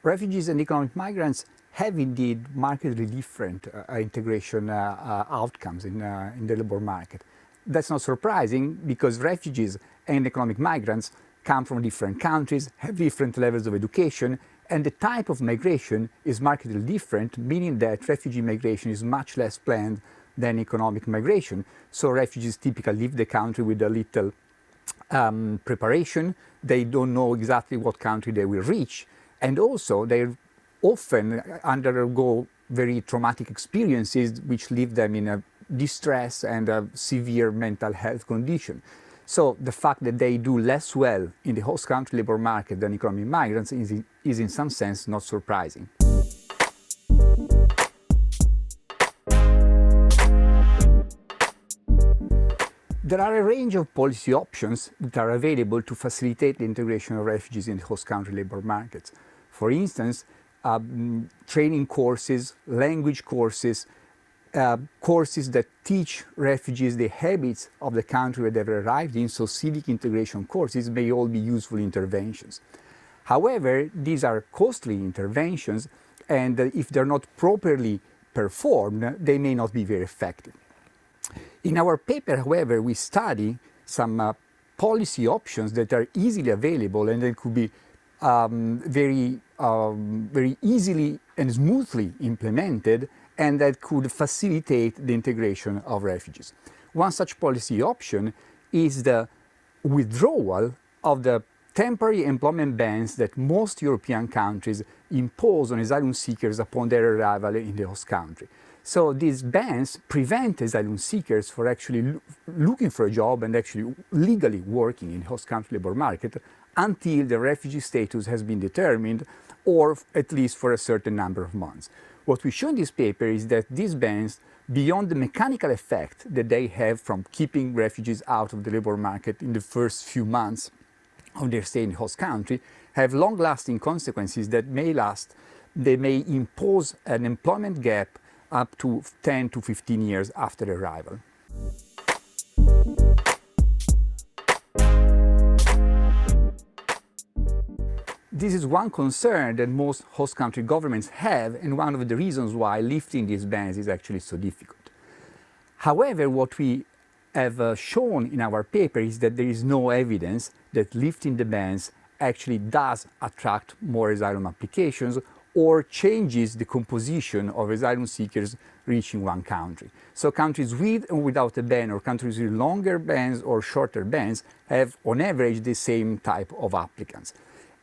refugees and economic migrants have indeed markedly different integration outcomes in the labor market. That's not surprising because refugees and economic migrants come from different countries, have different levels of education, and the type of migration is markedly different, meaning that refugee migration is much less planned than economic migration. So refugees typically leave the country with a little preparation. They don't know exactly what country they will reach. And also they often undergo very traumatic experiences which leave them in a distress and a severe mental health condition. So the fact that they do less well in the host country labor market than economic migrants is in some sense not surprising. There are a range of policy options that are available to facilitate the integration of refugees in the host country labor markets. For instance, training courses, language courses, courses that teach refugees the habits of the country where they've arrived in, so civic integration courses may all be useful interventions. However, these are costly interventions, and if they're not properly performed, they may not be very effective. In our paper, however, we study some policy options that are easily available and that could be very easily and smoothly implemented, and that could facilitate the integration of refugees. One such policy option is the withdrawal of the temporary employment bans that most European countries impose on asylum seekers upon their arrival in the host country. So these bans prevent asylum seekers from actually looking for a job and actually legally working in the host country labor market until the refugee status has been determined, or at least for a certain number of months. What we show in this paper is that these bans, beyond the mechanical effect that they have from keeping refugees out of the labor market in the first few months of their stay in the host country, have long-lasting consequences that may last. They may impose an employment gap up to 10 to 15 years after arrival. This is one concern that most host country governments have, and one of the reasons why lifting these bans is actually so difficult. However, what we have shown in our paper is that there is no evidence that lifting the bans actually does attract more asylum applications or changes the composition of asylum seekers reaching one country. So countries with and without a ban, or countries with longer bans or shorter bans, have on average the same type of applicants.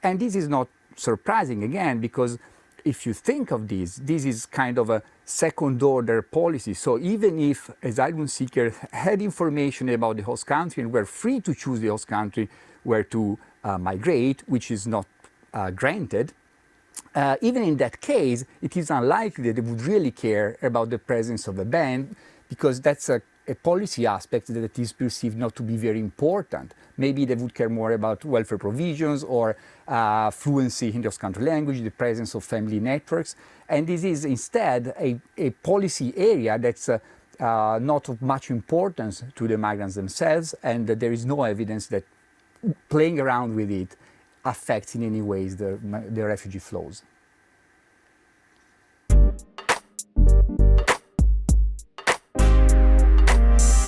And this is not surprising, again, because if you think of this is kind of a second-order policy. So even if asylum seekers had information about the host country and were free to choose the host country where to migrate, which is not granted, even in that case, it is unlikely that they would really care about the presence of a ban, because that's a policy aspect that is perceived not to be very important. Maybe they would care more about welfare provisions or fluency in the host country language, the presence of family networks. And this is instead a policy area that's not of much importance to the migrants themselves, and that there is no evidence that playing around with it affects in any ways the refugee flows.